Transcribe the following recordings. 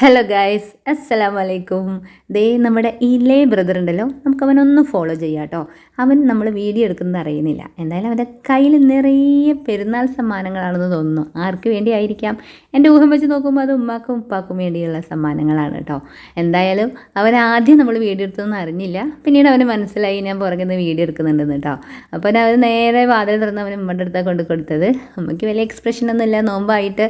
Hello guys, അസ്സലാമു അലൈക്കും. ദേ നമ്മുടെ ഇലേ ബ്രദർ ഉണ്ടല്ലോ, നമുക്ക് അവനൊന്ന് ഫോളോ ചെയ്യാം കേട്ടോ. അവൻ നമ്മൾ വീഡിയോ എടുക്കുന്നത് അറിയുന്നില്ല. എന്തായാലും അവൻ്റെ കയ്യിൽ നിറയെ പെരുന്നാൾ സമ്മാനങ്ങളാണെന്ന് തോന്നുന്നു. ആർക്ക് വേണ്ടി ആയിരിക്കാം? എൻ്റെ ഊഹം വെച്ച് നോക്കുമ്പോൾ അത് ഉമ്മാക്കും ഉപ്പാക്കും വേണ്ടിയുള്ള സമ്മാനങ്ങളാണ് കേട്ടോ. എന്തായാലും അവൻ ആദ്യം നമ്മൾ വീഡിയോ എടുത്തൊന്നും അറിഞ്ഞില്ല. പിന്നീട് അവന് മനസ്സിലായി ഞാൻ പുറകിൽ നിന്ന് വീഡിയോ എടുക്കുന്നുണ്ടെന്ന് കേട്ടോ. അപ്പോൾ അവൻ നേരെ വാതിൽ തുറന്ന് അവൻ ഉമ്മയുടെ അടുത്താണ് കൊണ്ട് കൊടുത്തത്. ഉമ്മയ്ക്ക് വലിയ എക്സ്പ്രഷനൊന്നും ഇല്ല. നോമ്പായിട്ട്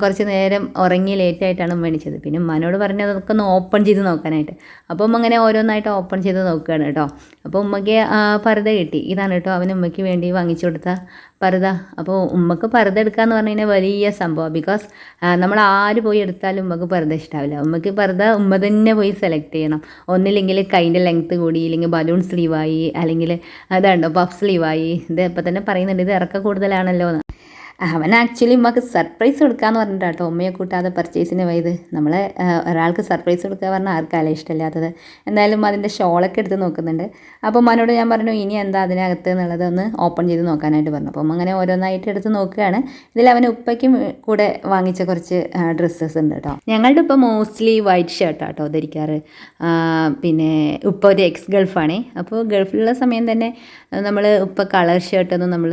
കുറച്ച് നേരം ഉറങ്ങി ലേറ്റായിട്ടാണ് ഉമ്മ എണീച്ചത്. പിന്നെ ഉമ്മാനോട് പറഞ്ഞു അതൊക്കെ ഒന്ന് ഓപ്പൺ ചെയ്ത് നോക്കാനായിട്ട്. അപ്പം അങ്ങനെ ഓരോന്നായിട്ട് ഓപ്പൺ ചെയ്ത് നോക്കുകയാണ് കേട്ടോ. അപ്പോൾ ഉമ്മയ്ക്ക് പർദ്ദ കിട്ടി. ഇതാണ് കേട്ടോ അവൻ ഉമ്മയ്ക്ക് വേണ്ടി വാങ്ങിച്ചു കൊടുത്ത പർദ്ദ. അപ്പോൾ ഉമ്മക്ക് പർദ്ദ എടുക്കാമെന്ന് പറഞ്ഞു കഴിഞ്ഞാൽ വലിയ സംഭവം. ബിക്കോസ് നമ്മൾ ആര് പോയി എടുത്താലും ഉമ്മക്ക് പർദ്ദ ഇഷ്ടാവില്ല. ഉമ്മക്ക് പർദ്ദ ഉമ്മ തന്നെ പോയി സെലക്ട് ചെയ്യണം. ഒന്നില്ലെങ്കിൽ കൈൻ്റെ ലെങ്ത്ത് കൂടി, ഇല്ലെങ്കിൽ ബലൂൺ സ്ലീവായി, അല്ലെങ്കിൽ അതാണ്ടോ പഫ് സ്ലീവായി. ഇത് ഇപ്പം തന്നെ പറയുന്നുണ്ട് ഇത് ഇറക്കം കൂടുതലാണല്ലോ എന്ന്. അവൻ ആക്ച്വലി ഉമ്മക്ക് സർപ്രൈസ് കൊടുക്കാമെന്ന് പറഞ്ഞിട്ടാണ് കേട്ടോ ഉമ്മയെ കൂട്ടാതെ പർച്ചേസിന് പോയത്. നമ്മൾ ഒരാൾക്ക് സർപ്രൈസ് കൊടുക്കുക പറഞ്ഞാൽ ആർക്കാലേ ഇഷ്ടമില്ലാത്തത്. എന്തായാലും അതിൻ്റെ ഷോളൊക്കെ എടുത്ത് നോക്കുന്നുണ്ട്. അപ്പോൾ ഉമ്മാനോട് ഞാൻ പറഞ്ഞു ഇനി എന്താ അതിനകത്ത് എന്നുള്ളത് ഒന്ന് ഓപ്പൺ ചെയ്ത് നോക്കാനായിട്ട് പറഞ്ഞു. അപ്പം അങ്ങനെ ഓരോന്നായിട്ട് എടുത്ത് നോക്കുകയാണ്. ഇതിൽ അവന് ഉപ്പയ്ക്കും കൂടെ വാങ്ങിച്ച കുറച്ച് ഡ്രസ്സസ് ഉണ്ട് കേട്ടോ. ഞങ്ങളുടെ ഇപ്പോൾ മോസ്റ്റ്ലി വൈറ്റ് ഷർട്ടാണ് കേട്ടോ ധരിക്കാറ്. പിന്നെ ഉപ്പ ഒരു എക്സ് ഗൾഫാണേ. അപ്പോൾ ഗൾഫിലുള്ള സമയം തന്നെ നമ്മൾ ഉപ്പ കളർ ഷർട്ടൊന്നും നമ്മൾ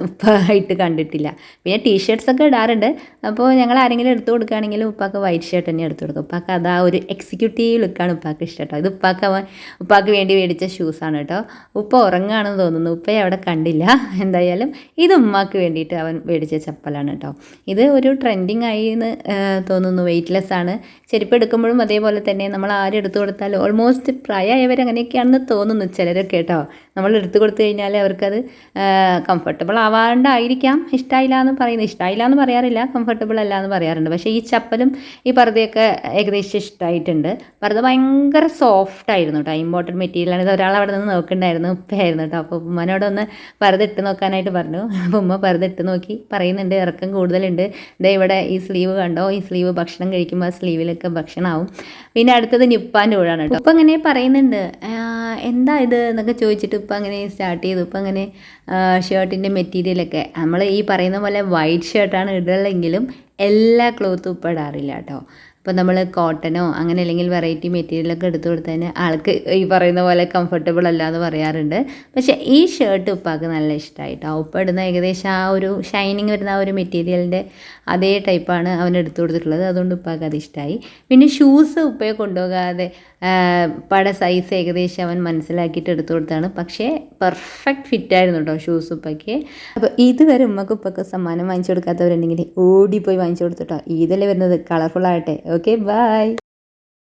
ഉപ്പ ആയിട്ട് കണ്ടിട്ടില്ല. പിന്നെ ടീഷർട്ട്സൊക്കെ ഇടാറുണ്ട്. അപ്പോൾ ഞങ്ങൾ ആരെങ്കിലും എടുത്തു കൊടുക്കുകയാണെങ്കിലും ഉപ്പാക്ക് വൈറ്റ് ഷർട്ട് തന്നെ എടുത്തു കൊടുക്കും. ഉപ്പാക്ക് അതാ ഒരു എക്സിക്യൂട്ടീവ് ലുക്കാണ് ഉപ്പാക്ക് ഇഷ്ടം കേട്ടോ. ഇത് ഉപ്പാക്ക് വേണ്ടി മേടിച്ച ഷൂസാണ് കേട്ടോ. ഉപ്പ ഉറങ്ങുകയാണെന്ന് തോന്നുന്നു. ഉപ്പയെ അവിടെ കണ്ടില്ല. എന്തായാലും ഇത് ഉമ്മാക്ക് വേണ്ടിയിട്ട് അവൻ മേടിച്ച ചപ്പലാണ് കേട്ടോ. ഇത് ഒരു ട്രെൻഡിങ് ആയി എന്ന് തോന്നുന്നു. വെയ്റ്റ്ലെസ് ആണ്. ചെരുപ്പ് എടുക്കുമ്പോഴും അതേപോലെ തന്നെ നമ്മൾ ആരും എടുത്തു കൊടുത്താലും ഓൾമോസ്റ്റ് പ്രായമായവർ അങ്ങനെയൊക്കെയാണെന്ന് തോന്നുന്നു ചിലരൊക്കെ കേട്ടോ. നമ്മൾ എടുത്തു കൊടുത്തു കഴിഞ്ഞാൽ അവർക്കത് കംഫർട്ടബിൾ ആവാണ്ടായിരിക്കാം. ഇഷ്ടമായില്ല എന്ന് പറയാറില്ല, കംഫർട്ടബിൾ അല്ല എന്ന് പറയാറുണ്ട്. പക്ഷേ ഈ ചപ്പലും ഈ പർദ്ദയൊക്കെ ഏകദേശം ഇഷ്ടമായിട്ടുണ്ട്. പർദ്ദ ഭയങ്കര സോഫ്റ്റ് ആയിരുന്നു കേട്ടോ. ഇമ്പോർട്ടൻറ്റ് മെറ്റീരിയലാണ്. ഇത് ഒരാൾ അവിടെ നിന്ന് നോക്കുന്നുണ്ടായിരുന്നു, ഉപ്പയായിരുന്നു കേട്ടോ. അപ്പോൾ ഉമ്മനോടൊന്ന് പർദ്ദ ഇട്ട് നോക്കാനായിട്ട് പറഞ്ഞു. അപ്പോൾ ഉമ്മ പർദ്ദ ഇട്ട് നോക്കി പറയുന്നുണ്ട് ഇറക്കം കൂടുതലുണ്ട്. ദേ ഇവിടെ ഈ സ്ലീവ് കണ്ടോ, ഈ സ്ലീവ് ഭക്ഷണം കഴിക്കുമ്പോൾ ആ സ്ലീവിലൊക്കെ ഭക്ഷണമാവും. പിന്നെ അടുത്തത് നിപ്പാൻ്റെ ഊഴാണ് കേട്ടോ. ഉപ്പ അങ്ങനെ പറയുന്നുണ്ട് എന്താ ഇത് എന്നൊക്കെ ചോദിച്ചിട്ട് ഉപ്പ അങ്ങനെ സ്റ്റാർട്ട് ചെയ്തു. ഉപ്പ അങ്ങനെ ഷർട്ടിൻ്റെ മെറ്റീരിയലൊക്കെ നമ്മൾ ഈ പറയുന്ന പോലെ വൈറ്റ് ഷർട്ടാണ് ഇടുള്ളെങ്കിലും എല്ലാ ക്ലോത്തും ഉപ്പ ഇടാറില്ല കേട്ടോ. ഇപ്പോൾ നമ്മൾ കോട്ടനോ അങ്ങനെ അല്ലെങ്കിൽ വെറൈറ്റി മെറ്റീരിയലൊക്കെ എടുത്തു കൊടുത്തതിന് ആൾക്ക് ഈ പറയുന്ന പോലെ കംഫർട്ടബിൾ അല്ല എന്ന് പറയാറുണ്ട്. പക്ഷേ ഈ ഷർട്ട് ഉപ്പാക്ക് നല്ല ഇഷ്ടമായിട്ടോ. ഉപ്പ ഇടുന്ന ഏകദേശം ആ ഒരു ഷൈനിങ് വരുന്ന ആ ഒരു മെറ്റീരിയലിൻ്റെ അതേ ടൈപ്പാണ് അവൻ എടുത്തു കൊടുത്തിട്ടുള്ളത്. അതുകൊണ്ട് ഉപ്പാക്ക് അത് ഇഷ്ടമായി. പിന്നെ ഷൂസ് ഉപ്പയെ കൊണ്ടുപോകാതെ ഉപ്പയുടെ സൈസ് ഏകദേശം അവൻ മനസ്സിലാക്കിയിട്ട് എടുത്തു കൊടുത്താണ്. പക്ഷേ പെർഫെക്റ്റ് ഫിറ്റായിരുന്നു കേട്ടോ ഷൂസ് ഉപ്പയ്ക്ക്. അപ്പോൾ ഇതുവരെ ഉമ്മക്ക് ഉപ്പക്ക് സമ്മാനം വാങ്ങിച്ചു കൊടുക്കാത്തവരുണ്ടെങ്കിൽ ഓടിപ്പോയി വാങ്ങിച്ചു കൊടുത്തിട്ടോ. ഇതല്ലേ വരുന്നത്, കളർഫുൾ ആകട്ടെ. Okay, by.